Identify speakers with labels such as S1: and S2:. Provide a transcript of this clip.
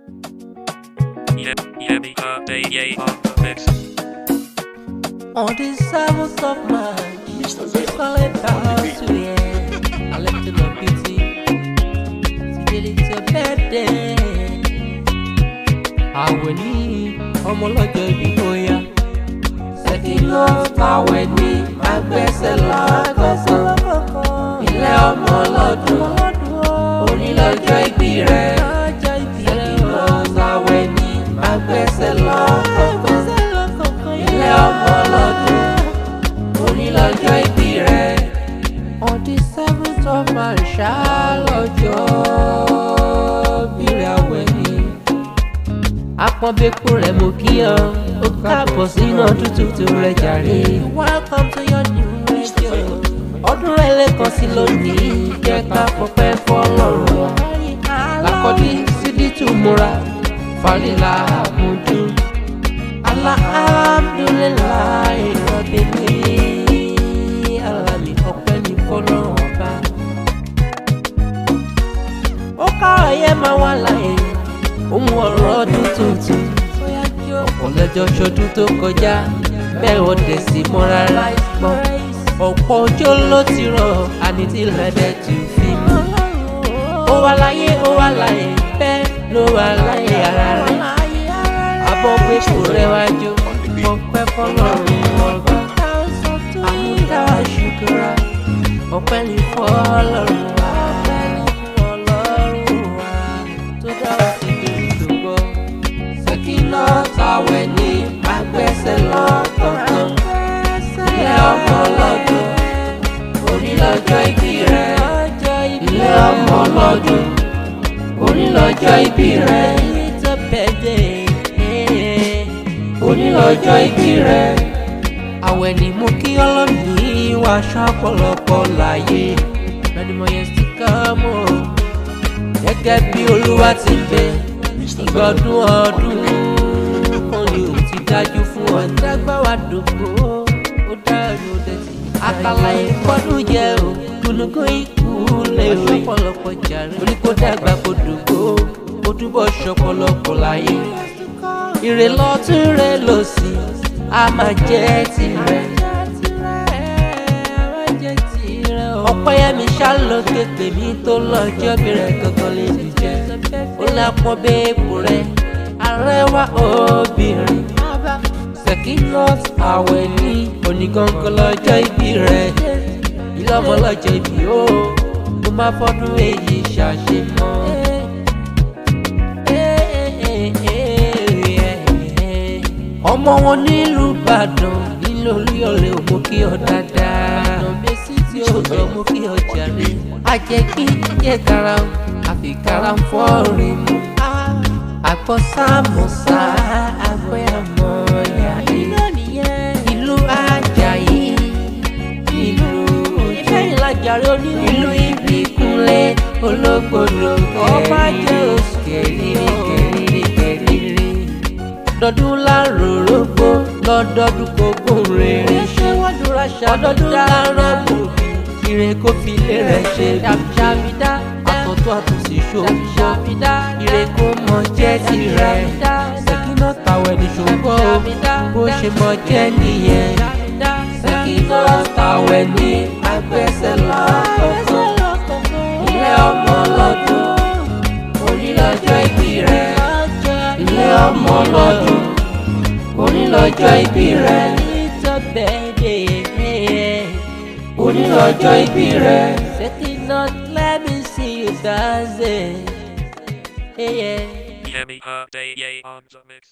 S1: Yay on the mix.
S2: On the 7th of March, I left the beauty. Today it's your birthday. Àwẹ̀ ní ọmọ lọ́jọ́ ìbí bóyá. Second of àwẹ̀ ní máa gbẹ́sẹ̀ lọ́kọ̀ọ̀kan. Ilé ọmọ lọ́dún, òní lọ́jọ́ ìbí rẹ̀. Second of àwẹ̀ ní máa gbẹ́sẹ̀ lọ́kọ̀ọ̀kan. Ilé ọmọ lọ́dún, òní lọ́jọ́ ìbí rẹ̀. On the 7th of March, lọ́jọ́ ìbí rẹ̀ àwẹ̀ ní. Apọ́nbẹ́kú rẹ̀ mo kí ọ, ó káàbọ̀ sínú ọdún tuntun rẹ̀ jàre. Welcome to your new radio. Ọdún rẹ̀ lẹ́kan sí lónìí, jẹ́ ká fọpẹ́ fọ́lọ́run wa. Lákọ̀dí sídìtú múra, falila àmúdú. Alhamdulillahi rabbil alamin, ọpẹ́ ní fọ́lọ́run ọba. Ó ká ọ̀yẹ́ máa wà láyé. Ohun ọ̀rọ̀ ọdún tuntun ọ̀pọ̀ lọ́jọ́ ṣọdún tó kọjá bẹ́ẹ̀ wọ́n dẹ̀ sí mọ́ rárá gbọ́n ọ̀pọ̀ ọjọ́ ló ti rọ̀ àní tí lẹ́dẹ̀ tún fi mú. Ó wà láyé bẹ́ẹ̀ ló wà láyé ara rẹ̀ abọ́ pé kò rẹwájú ọpẹ́ fọlọ́run ọba àmúdáwà ṣùkúrà ọpẹ́ ní fọlọ́run wa tó dáwà sí ìdúgbò. Sẹ́kínà tàwẹ̀ ní agbẹ́sẹ̀ lọ́kọ̀ọ̀kan. Ilé ọmọ lọ́dún, òní lọ́jọ́ ìbí rẹ̀. Ilé ọmọ lọ́dún, òní lọ́jọ́ ìbí rẹ̀. Òní lọ́jọ́ ìbí rẹ̀. Àwẹ̀ ni mo kí ọlọ́ni wá ṣọ́pọ̀lọpọ̀ láyé. Lọ́dúnmọ̀ yẹn sì ká mọ́ gẹ́gẹ́ bí Olúwa ti bẹ̀. Ìgbọ̀dún ọdún kan ni ò ti dájú fún ọ. Dágbà wá dògbò, ó dájú dẹ̀tí. Àkàlà ìfọ́dún jẹ́ o, gbólógún ikú lè o. Ṣọ́pọ̀lọpọ̀ jàre, orí kó dàgbà kó dògbò, ó túbọ̀ ṣọ́pọ̀lọpọ̀ láyé. Ire lọ́tún rẹ̀ lòsì, a máa jẹ́ tirẹ̀. Ọpẹ́yẹmí ṣálóge tèmi tó lọ́jọ́ bí rẹ̀ gangan lè dìjẹ́. Ó lápọn bẹ́ẹ̀kù rẹ̀ arẹwà obìnrin. Sẹ́kínọ́t àwẹ̀ ní onígangan lọ́jọ́ ìbí rẹ̀. Ìlọ́mọ lọ́jọ́ ìbí ó mo máa fọ́dún èyí ṣàṣemọ́. Ọmọ wọn nílùú Ìbàdàn nílùú Olúyọ̀lé ò mú kí ọ dáadáa. Tí ó sọ mú kí ọ jàre. Àjẹkí jẹ́ kára àfikàrà ń fọ́ọ̀rìn mu. Àgbọ̀ sámọ̀sá àgbẹ̀ àmọ̀yà ìlú Àjàyí ìlú ìlú Ìbíkúnlé Ológbòdò ọba jẹ́ oṣù kẹrìírí. Ọdọọdún láròrógbó lọ́dọọdún kò gùn rere ṣe. Ọdọọdún lárògbò ire kó fi lé rẹ̀ ṣe ṣàmìdá àtọ̀tọ̀ àtúnṣe ṣòwò ire kó mọ jẹ́ tirẹ̀. Sẹ́kínà tàwẹ̀ ní ṣòwò bó ṣe mọ jẹ́ nìyẹn. Sẹ́kínà tàwẹ̀ ní agbẹ́sẹ̀ lọ́kọ̀ọ̀kan. Ilé ọmọ lọ́dún, òní lọ́jọ́ ìbí rẹ̀. Ilé ọmọ lọ́dún, òní lọ́jọ́ ìbí rẹ̀. Òní lọ́jọ́ ìbí rẹ̀. Sẹ́kínọ́t, let me see you dancing.
S1: Yay on the mix.